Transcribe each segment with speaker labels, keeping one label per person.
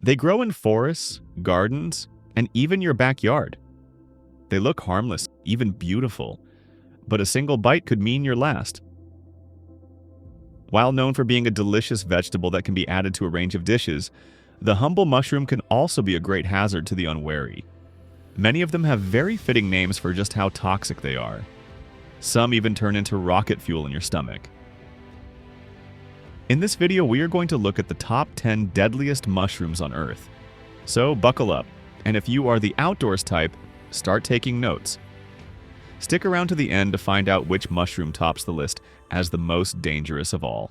Speaker 1: They grow in forests, gardens, and even your backyard. They look harmless, even beautiful, but a single bite could mean your last. While known for being a delicious vegetable that can be added to a range of dishes, the humble mushroom can also be a great hazard to the unwary. Many of them have very fitting names for just how toxic they are. Some even turn into rocket fuel in your stomach. In this video, we are going to look at the top 10 deadliest mushrooms on Earth. So buckle up, and if you are the outdoors type, start taking notes. Stick around to the end to find out which mushroom tops the list as the most dangerous of all.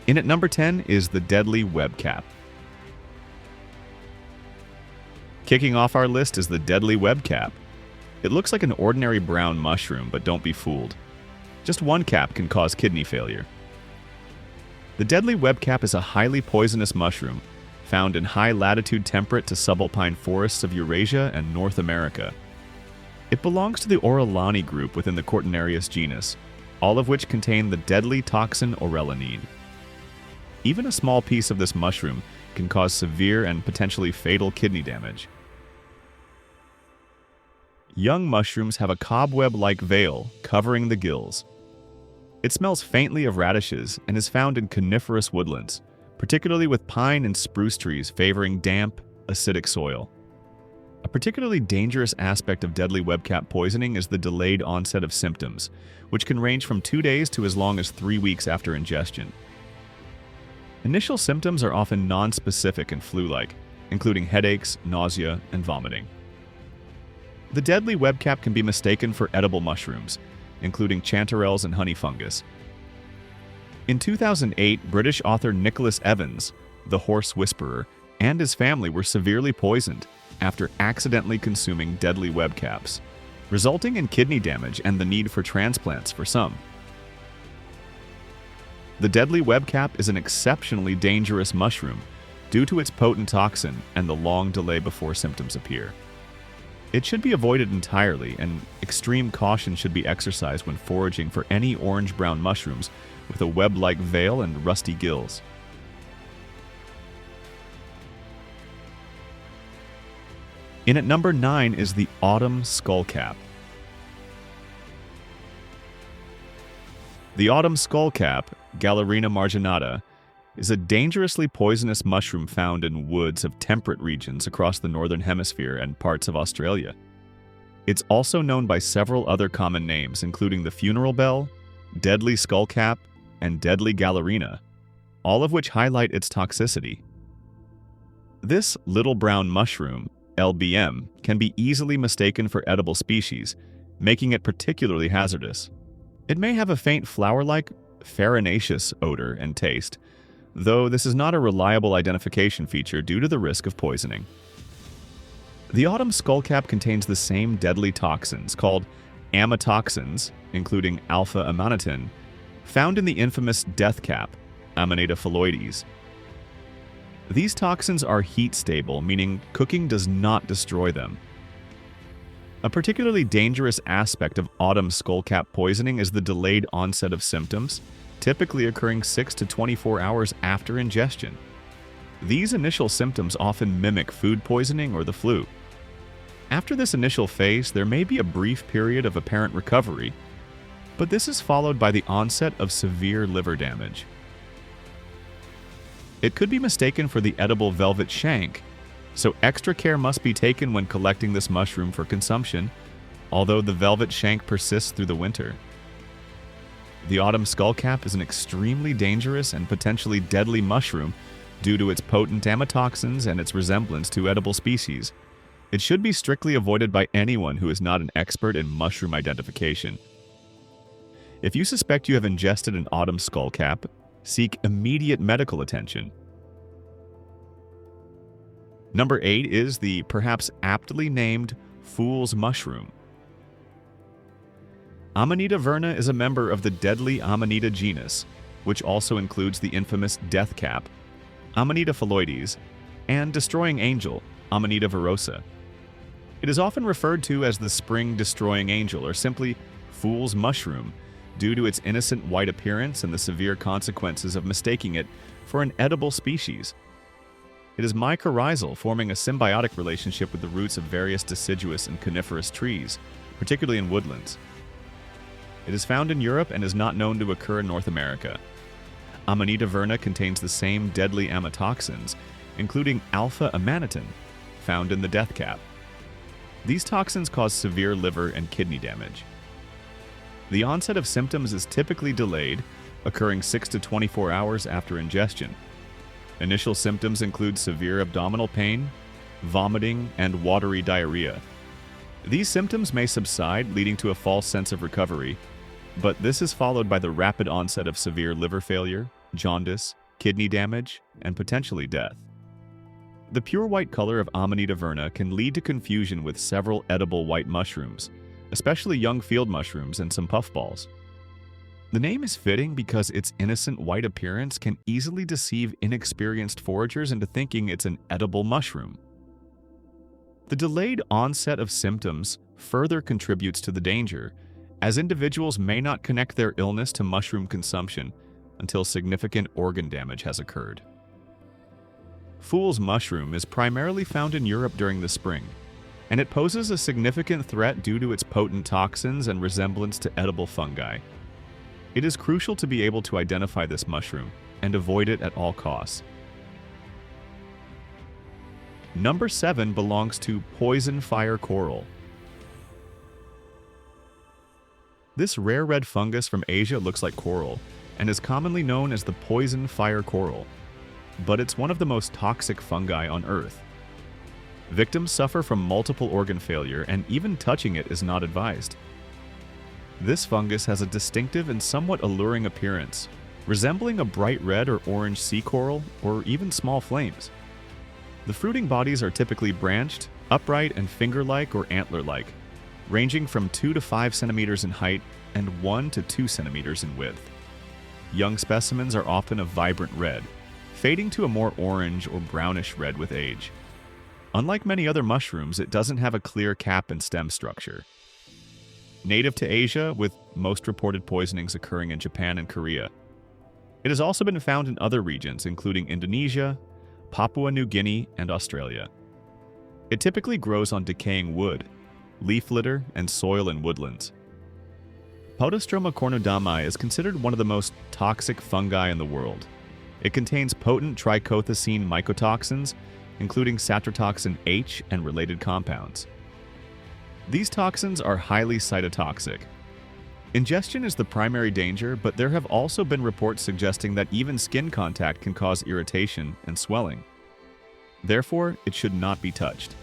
Speaker 1: In at number 10 is the Deadly Webcap. Kicking off our list is the Deadly Webcap. It looks like an ordinary brown mushroom, but don't be fooled. Just one cap can cause kidney failure. The Deadly Webcap is a highly poisonous mushroom found in high-latitude temperate to subalpine forests of Eurasia and North America. It belongs to the Orellani group within the Cortinarius genus, all of which contain the deadly toxin orellanine. Even a small piece of this mushroom can cause severe and potentially fatal kidney damage. Young mushrooms have a cobweb-like veil covering the gills. It smells faintly of radishes and is found in coniferous woodlands, particularly with pine and spruce trees favoring damp, acidic soil. A particularly dangerous aspect of deadly webcap poisoning is the delayed onset of symptoms, which can range from 2 days to as long as 3 weeks after ingestion. Initial symptoms are often nonspecific and flu-like, including headaches, nausea, and vomiting. The deadly webcap can be mistaken for edible mushrooms, including chanterelles and honey fungus. In 2008, British author Nicholas Evans, the horse whisperer, and his family were severely poisoned after accidentally consuming deadly webcaps, resulting in kidney damage and the need for transplants for some. The deadly webcap is an exceptionally dangerous mushroom due to its potent toxin and the long delay before symptoms appear. It should be avoided entirely, and extreme caution should be exercised when foraging for any orange-brown mushrooms with a web-like veil and rusty gills. In at number 9 is the autumn skullcap. The autumn skullcap, Galerina marginata, is a dangerously poisonous mushroom found in woods of temperate regions across the northern hemisphere and parts of Australia. It's also known by several other common names, including the funeral bell, deadly skullcap, and deadly galerina, all of which highlight its toxicity. This little brown mushroom, LBM, can be easily mistaken for edible species, making it particularly hazardous. It may have a faint flower-like, farinaceous odor and taste, though this is not a reliable identification feature due to the risk of poisoning. The autumn skullcap contains the same deadly toxins, called amatoxins, including alpha-amanitin, found in the infamous death cap, Amanita phalloides. These toxins are heat-stable, meaning cooking does not destroy them. A particularly dangerous aspect of autumn skullcap poisoning is the delayed onset of symptoms, typically occurring 6 to 24 hours after ingestion. These initial symptoms often mimic food poisoning or the flu. After this initial phase, there may be a brief period of apparent recovery, but this is followed by the onset of severe liver damage. It could be mistaken for the edible velvet shank, so extra care must be taken when collecting this mushroom for consumption, although the velvet shank persists through the winter. The autumn skullcap is an extremely dangerous and potentially deadly mushroom due to its potent amatoxins and its resemblance to edible species. It should be strictly avoided by anyone who is not an expert in mushroom identification. If you suspect you have ingested an autumn skullcap, seek immediate medical attention. Number 8 is the perhaps aptly named fool's mushroom. Amanita Verna is a member of the deadly Amanita genus, which also includes the infamous death cap, Amanita phalloides, and destroying angel, Amanita Verosa. It is often referred to as the spring destroying angel or simply fool's mushroom due to its innocent white appearance and the severe consequences of mistaking it for an edible species. It is mycorrhizal, forming a symbiotic relationship with the roots of various deciduous and coniferous trees, particularly in woodlands. It is found in Europe and is not known to occur in North America. Amanita Verna contains the same deadly amatoxins, including alpha-amanitin, found in the death cap. These toxins cause severe liver and kidney damage. The onset of symptoms is typically delayed, occurring 6 to 24 hours after ingestion. Initial symptoms include severe abdominal pain, vomiting, and watery diarrhea. These symptoms may subside, leading to a false sense of recovery, but this is followed by the rapid onset of severe liver failure, jaundice, kidney damage, and potentially death. The pure white color of Amanita Verna can lead to confusion with several edible white mushrooms, especially young field mushrooms and some puffballs. The name is fitting because its innocent white appearance can easily deceive inexperienced foragers into thinking it's an edible mushroom. The delayed onset of symptoms further contributes to the danger, as individuals may not connect their illness to mushroom consumption until significant organ damage has occurred. Fool's mushroom is primarily found in Europe during the spring, and it poses a significant threat due to its potent toxins and resemblance to edible fungi. It is crucial to be able to identify this mushroom and avoid it at all costs. Number 7 belongs to poison fire coral. This rare red fungus from Asia looks like coral and is commonly known as the poison fire coral, but it's one of the most toxic fungi on Earth. Victims suffer from multiple organ failure, and even touching it is not advised. This fungus has a distinctive and somewhat alluring appearance, resembling a bright red or orange sea coral or even small flames. The fruiting bodies are typically branched, upright, and finger-like or antler-like, ranging from 2 to 5 centimeters in height and 1 to 2 centimeters in width. Young specimens are often a vibrant red, fading to a more orange or brownish red with age. Unlike many other mushrooms, it doesn't have a clear cap and stem structure. Native to Asia, with most reported poisonings occurring in Japan and Korea. It has also been found in other regions, including Indonesia, Papua New Guinea, and Australia. It typically grows on decaying wood, leaf litter, and soil in woodlands. Podostroma cornudami is considered one of the most toxic fungi in the world. It contains potent trichothecene mycotoxins, including satrotoxin H and related compounds. These toxins are highly cytotoxic. Ingestion is the primary danger, but there have also been reports suggesting that even skin contact can cause irritation and swelling. Therefore, it should not be touched.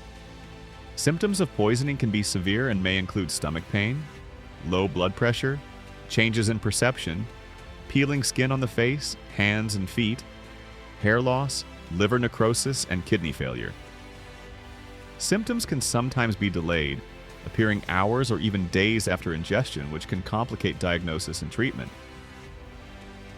Speaker 1: Symptoms of poisoning can be severe and may include stomach pain, low blood pressure, changes in perception, peeling skin on the face, hands, and feet, hair loss, liver necrosis, and kidney failure. Symptoms can sometimes be delayed, appearing hours or even days after ingestion, which can complicate diagnosis and treatment.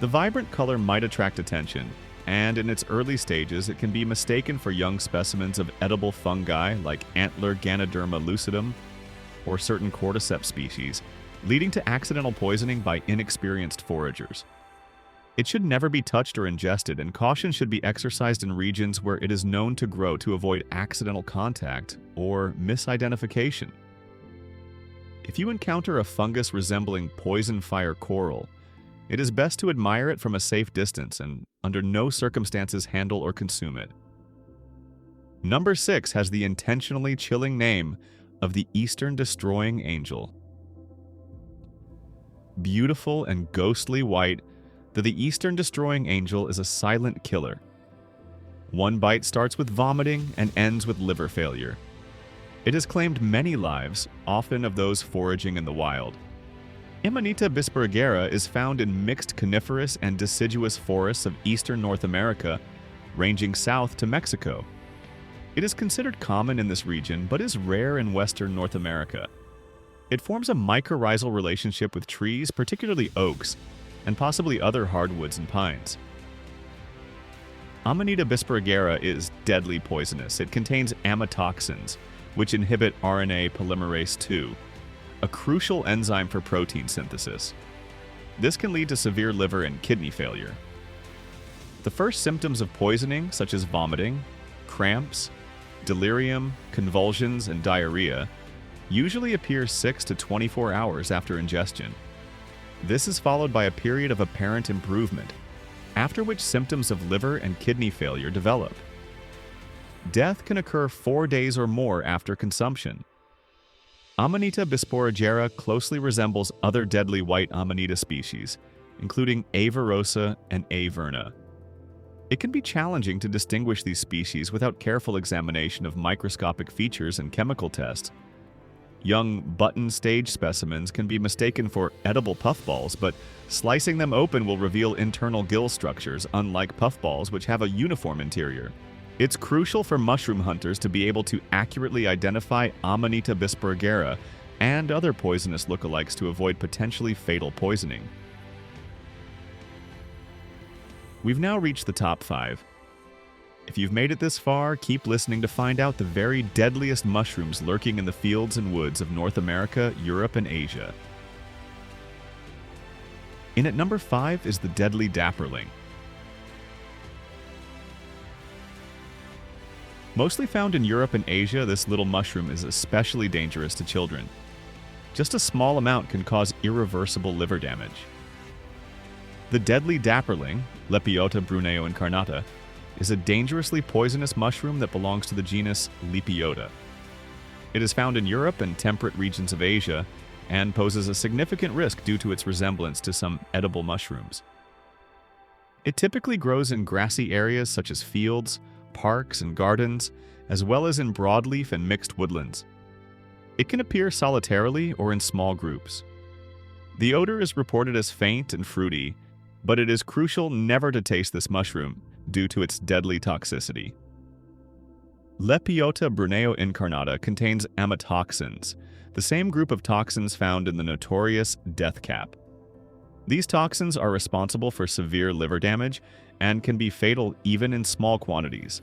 Speaker 1: The vibrant color might attract attention, and in its early stages it can be mistaken for young specimens of edible fungi like antler Ganoderma lucidum or certain cordyceps species, leading to accidental poisoning by inexperienced foragers. It should never be touched or ingested, and caution should be exercised in regions where it is known to grow to avoid accidental contact or misidentification. If you encounter a fungus resembling poison fire coral, it is best to admire it from a safe distance and under no circumstances handle or consume it. Number 6 has the intentionally chilling name of the Eastern Destroying Angel. Beautiful and ghostly white, the Eastern Destroying Angel is a silent killer. One bite starts with vomiting and ends with liver failure. It has claimed many lives, often of those foraging in the wild. Amanita bisbergera is found in mixed coniferous and deciduous forests of eastern North America, ranging south to Mexico. It is considered common in this region, but is rare in western North America. It forms a mycorrhizal relationship with trees, particularly oaks, and possibly other hardwoods and pines. Amanita bisbergera is deadly poisonous. It contains amatoxins, which inhibit RNA polymerase II, a crucial enzyme for protein synthesis. This can lead to severe liver and kidney failure. The first symptoms of poisoning, such as vomiting, cramps, delirium, convulsions, and diarrhea, usually appear 6 to 24 hours after ingestion. This is followed by a period of apparent improvement, after which symptoms of liver and kidney failure develop. Death can occur 4 days or more after consumption. Amanita bisporigera closely resembles other deadly white Amanita species, including A. Verosa and A. Verna. It can be challenging to distinguish these species without careful examination of microscopic features and chemical tests. Young button-stage specimens can be mistaken for edible puffballs, but slicing them open will reveal internal gill structures, unlike puffballs which have a uniform interior. It's crucial for mushroom hunters to be able to accurately identify Amanita bisporigera and other poisonous lookalikes to avoid potentially fatal poisoning. We've now reached the top 5. If you've made it this far, keep listening to find out the very deadliest mushrooms lurking in the fields and woods of North America, Europe, and Asia. In at number 5 is the deadly Dapperling. Mostly found in Europe and Asia, this little mushroom is especially dangerous to children. Just a small amount can cause irreversible liver damage. The deadly Dapperling, Lepiota bruneo incarnata, is a dangerously poisonous mushroom that belongs to the genus Lepiota. It is found in Europe and temperate regions of Asia and poses a significant risk due to its resemblance to some edible mushrooms. It typically grows in grassy areas such as fields, parks, and gardens, as well as in broadleaf and mixed woodlands. It can appear solitarily or in small groups. The odor is reported as faint and fruity, but it is crucial never to taste this mushroom due to its deadly toxicity. Lepiota bruneo incarnata contains amatoxins, the same group of toxins found in the notorious death cap. These toxins are responsible for severe liver damage and can be fatal even in small quantities.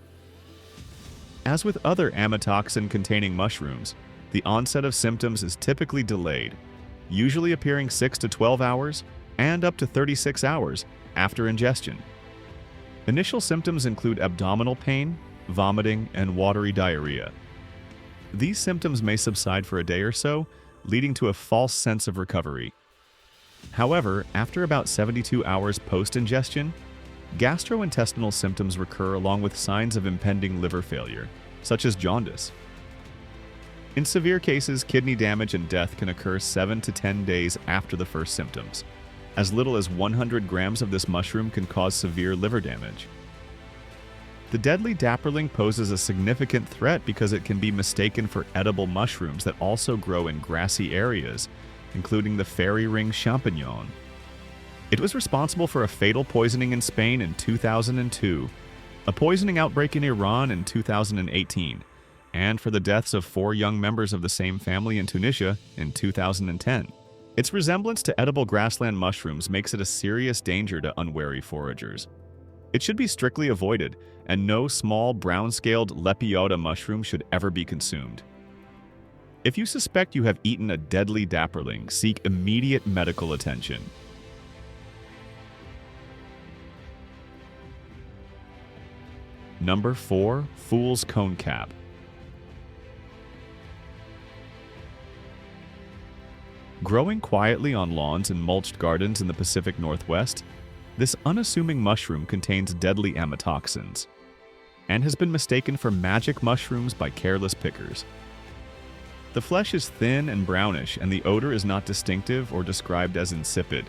Speaker 1: As with other amatoxin-containing mushrooms, the onset of symptoms is typically delayed, usually appearing 6 to 12 hours and up to 36 hours after ingestion. Initial symptoms include abdominal pain, vomiting, and watery diarrhea. These symptoms may subside for a day or so, leading to a false sense of recovery. However, after about 72 hours post-ingestion, gastrointestinal symptoms recur along with signs of impending liver failure, such as jaundice. In severe cases, kidney damage and death can occur 7 to 10 days after the first symptoms. As little as 100 grams of this mushroom can cause severe liver damage. The deadly Dapperling poses a significant threat because it can be mistaken for edible mushrooms that also grow in grassy areas, including the fairy ring champignon. It was responsible for a fatal poisoning in Spain in 2002, a poisoning outbreak in Iran in 2018, and for the deaths of 4 young members of the same family in Tunisia in 2010. Its resemblance to edible grassland mushrooms makes it a serious danger to unwary foragers. It should be strictly avoided, and no small brown-scaled Lepiota mushroom should ever be consumed. If you suspect you have eaten a deadly Dapperling, seek immediate medical attention. Number 4. Fool's Skullcap. Growing quietly on lawns and mulched gardens in the Pacific Northwest, this unassuming mushroom contains deadly amatoxins and has been mistaken for magic mushrooms by careless pickers. The flesh is thin and brownish, and the odor is not distinctive or described as insipid.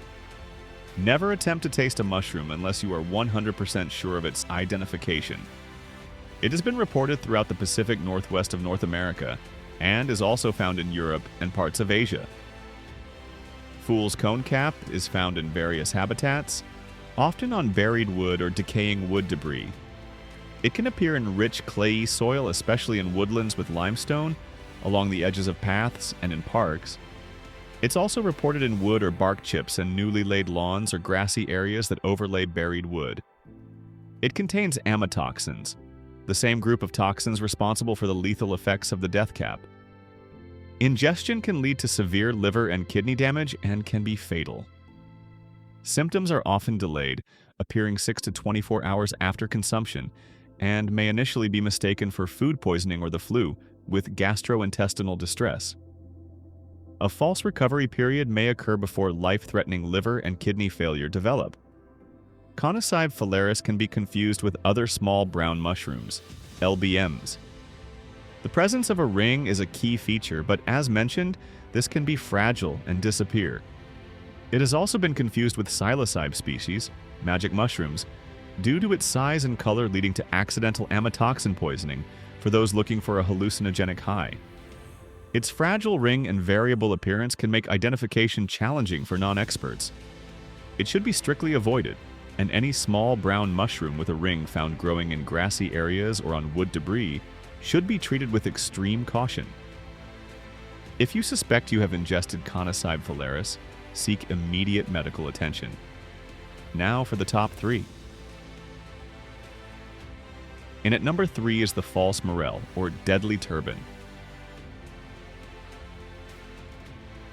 Speaker 1: Never attempt to taste a mushroom unless you are 100% sure of its identification. It has been reported throughout the Pacific Northwest of North America and is also found in Europe and parts of Asia. Fool's Skullcap is found in various habitats, often on buried wood or decaying wood debris. It can appear in rich clayey soil, especially in woodlands with limestone, along the edges of paths, and in parks. It's also reported in wood or bark chips and newly laid lawns or grassy areas that overlay buried wood. It contains amatoxins, the same group of toxins responsible for the lethal effects of the death cap. Ingestion can lead to severe liver and kidney damage and can be fatal. Symptoms are often delayed, appearing 6 to 24 hours after consumption, and may initially be mistaken for food poisoning or the flu, with gastrointestinal distress. A false recovery period may occur before life-threatening liver and kidney failure develop. Conocybe phalaris can be confused with other small brown mushrooms, LBMs. The presence of a ring is a key feature, but as mentioned, this can be fragile and disappear. It has also been confused with psilocybe species, magic mushrooms, due to its size and color leading to accidental amatoxin poisoning for those looking for a hallucinogenic high. Its fragile ring and variable appearance can make identification challenging for non-experts. It should be strictly avoided, and any small brown mushroom with a ring found growing in grassy areas or on wood debris should be treated with extreme caution. If you suspect you have ingested Conocybe phalaris, seek immediate medical attention. Now for the top 3. And at number 3 is the false morel, or deadly turban.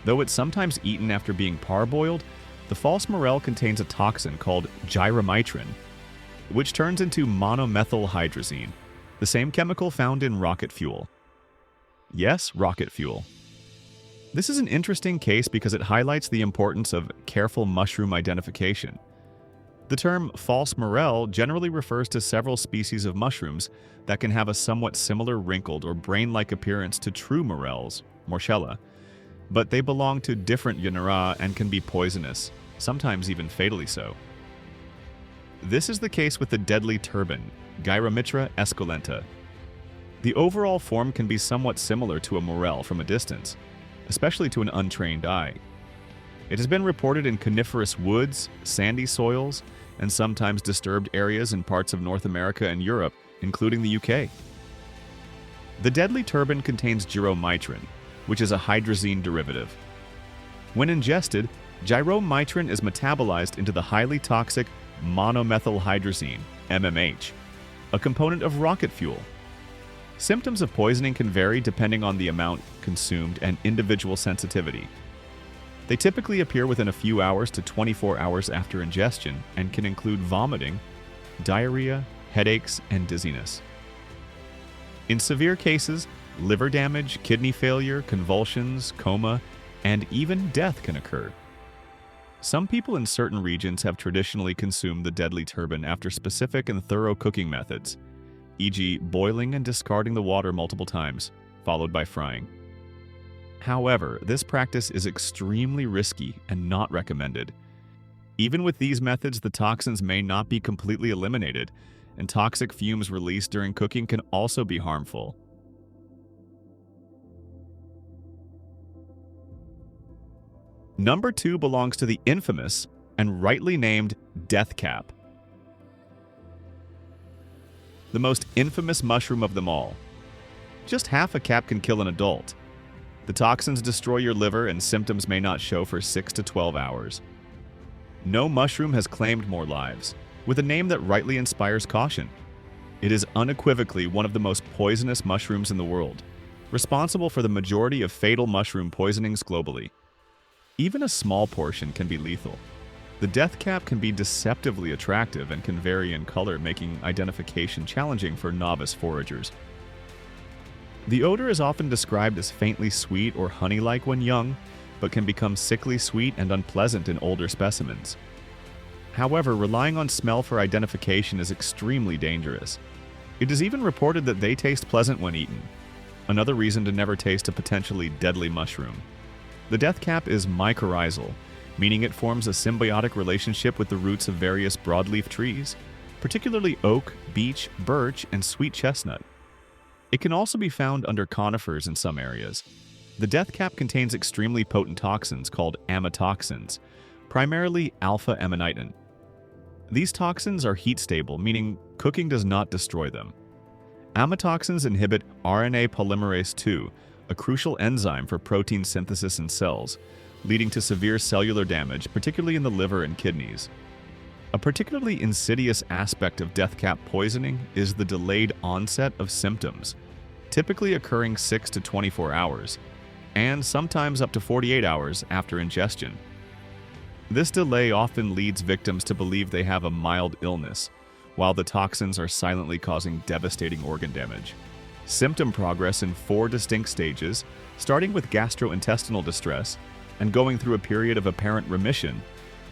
Speaker 1: Though it's sometimes eaten after being parboiled, the false morel contains a toxin called gyromitrin, which turns into monomethylhydrazine, the same chemical found in rocket fuel. Yes, rocket fuel. This is an interesting case because it highlights the importance of careful mushroom identification. The term false morel generally refers to several species of mushrooms that can have a somewhat similar wrinkled or brain-like appearance to true morels, Morchella, but they belong to different genera and can be poisonous, sometimes even fatally so. This is the case with the deadly turban, Gyromitra esculenta. The overall form can be somewhat similar to a morel from a distance, especially to an untrained eye. It has been reported in coniferous woods, sandy soils, and sometimes disturbed areas in parts of North America and Europe, including the UK. The deadly turban contains gyromitrin, which is a hydrazine derivative. When ingested, gyromitrin is metabolized into the highly toxic monomethylhydrazine, MMH, a component of rocket fuel. Symptoms of poisoning can vary depending on the amount consumed and individual sensitivity. They typically appear within a few hours to 24 hours after ingestion and can include vomiting, diarrhea, headaches, and dizziness. In severe cases, liver damage, kidney failure, convulsions, coma, and even death can occur. Some people in certain regions have traditionally consumed the deadly turban after specific and thorough cooking methods, e.g. boiling and discarding the water multiple times, followed by frying. However, this practice is extremely risky and not recommended. Even with these methods, the toxins may not be completely eliminated, and toxic fumes released during cooking can also be harmful. Number 2 belongs to the infamous and rightly named death cap, the most infamous mushroom of them all. Just half a cap can kill an adult. The toxins destroy your liver and symptoms may not show for 6 to 12 hours. No mushroom has claimed more lives, with a name that rightly inspires caution. It is unequivocally one of the most poisonous mushrooms in the world, responsible for the majority of fatal mushroom poisonings globally. Even a small portion can be lethal. The death cap can be deceptively attractive and can vary in color, making identification challenging for novice foragers. The odor is often described as faintly sweet or honey-like when young, but can become sickly sweet and unpleasant in older specimens. However, relying on smell for identification is extremely dangerous. It is even reported that they taste pleasant when eaten, another reason to never taste a potentially deadly mushroom. The death cap is mycorrhizal, meaning it forms a symbiotic relationship with the roots of various broadleaf trees, particularly oak, beech, birch, and sweet chestnut. It can also be found under conifers in some areas. The death cap contains extremely potent toxins called amatoxins, primarily alpha-amanitin. These toxins are heat-stable, meaning cooking does not destroy them. Amatoxins inhibit RNA polymerase II, a crucial enzyme for protein synthesis in cells, leading to severe cellular damage, particularly in the liver and kidneys. A particularly insidious aspect of death cap poisoning is the delayed onset of symptoms, typically occurring 6 to 24 hours, and sometimes up to 48 hours after ingestion. This delay often leads victims to believe they have a mild illness, while the toxins are silently causing devastating organ damage. Symptom progress in 4 distinct stages, starting with gastrointestinal distress and going through a period of apparent remission,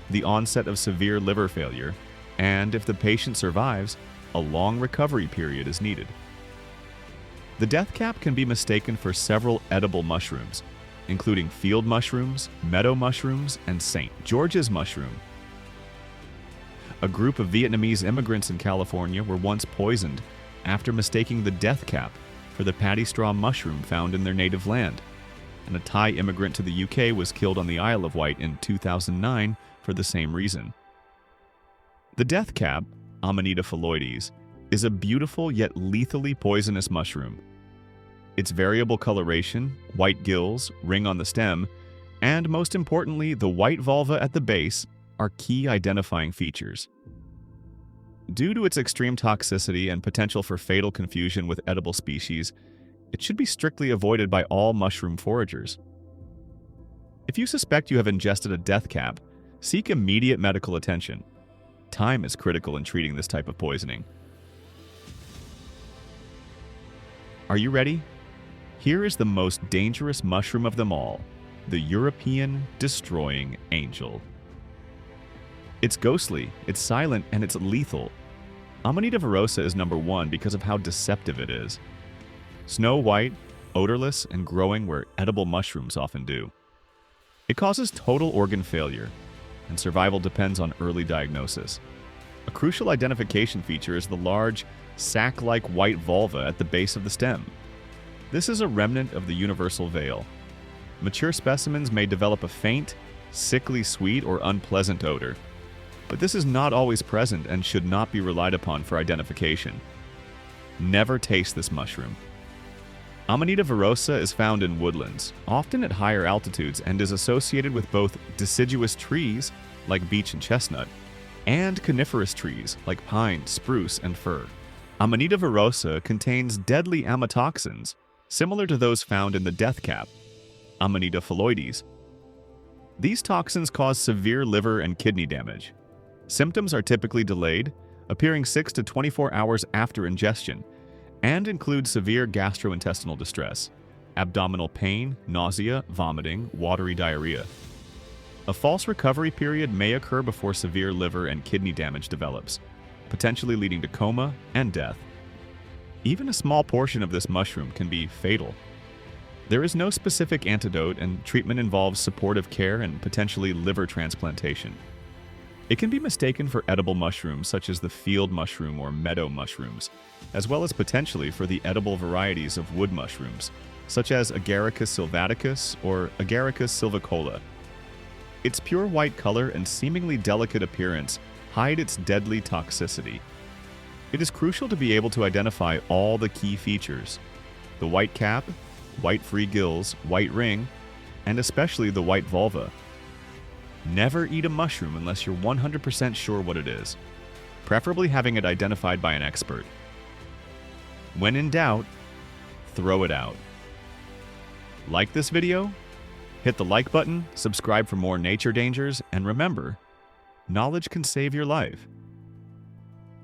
Speaker 1: the onset of severe liver failure, and if the patient survives, a long recovery period is needed. The death cap can be mistaken for several edible mushrooms, including field mushrooms, meadow mushrooms, and St. George's mushroom. A group of Vietnamese immigrants in California were once poisoned after mistaking the death cap for the paddy straw mushroom found in their native land, and a Thai immigrant to the UK was killed on the Isle of Wight in 2009 for the same reason. The death cap, Amanita phalloides, is a beautiful yet lethally poisonous mushroom. Its variable coloration, white gills, ring on the stem, and most importantly, the white vulva at the base are key identifying features. Due to its extreme toxicity and potential for fatal confusion with edible species, it should be strictly avoided by all mushroom foragers. If you suspect you have ingested a death cap, seek immediate medical attention. Time is critical in treating this type of poisoning. Are you ready? Here is the most dangerous mushroom of them all, the European destroying angel. It's ghostly, it's silent, and it's lethal. Amanita Verosa is number 1 because of how deceptive it is. Snow white, odorless, and growing where edible mushrooms often do. It causes total organ failure, and survival depends on early diagnosis. A crucial identification feature is the large, sac-like white vulva at the base of the stem. This is a remnant of the universal veil. Mature specimens may develop a faint, sickly sweet or unpleasant odor, but this is not always present and should not be relied upon for identification. Never taste this mushroom. Amanita Verosa is found in woodlands, often at higher altitudes, and is associated with both deciduous trees, like beech and chestnut, and coniferous trees, like pine, spruce, and fir. Amanita Verosa contains deadly amatoxins, similar to those found in the death cap, Amanita phalloides. These toxins cause severe liver and kidney damage. Symptoms are typically delayed, appearing 6 to 24 hours after ingestion, and include severe gastrointestinal distress, abdominal pain, nausea, vomiting, watery diarrhea. A false recovery period may occur before severe liver and kidney damage develops, potentially leading to coma and death. Even a small portion of this mushroom can be fatal. There is no specific antidote, and treatment involves supportive care and potentially liver transplantation. It can be mistaken for edible mushrooms such as the field mushroom or meadow mushrooms, as well as potentially for the edible varieties of wood mushrooms, such as Agaricus sylvaticus or Agaricus sylvicola. Its pure white color and seemingly delicate appearance hide its deadly toxicity. It is crucial to be able to identify all the key features: the white cap, white free gills, white ring, and especially the white vulva. Never eat a mushroom unless you're 100% sure what it is, preferably having it identified by an expert. When in doubt, throw it out. Like this video? Hit the like button, subscribe for more nature dangers, and remember, knowledge can save your life.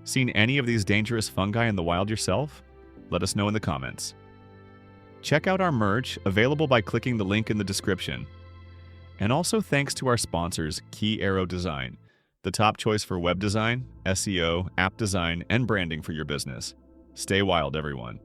Speaker 1: Seen any of these dangerous fungi in the wild yourself? Let us know in the comments. Check out our merch, available by clicking the link in the description. And also thanks to our sponsors, Key Arrow Design, the top choice for web design, SEO, app design, and branding for your business. Stay wild, everyone.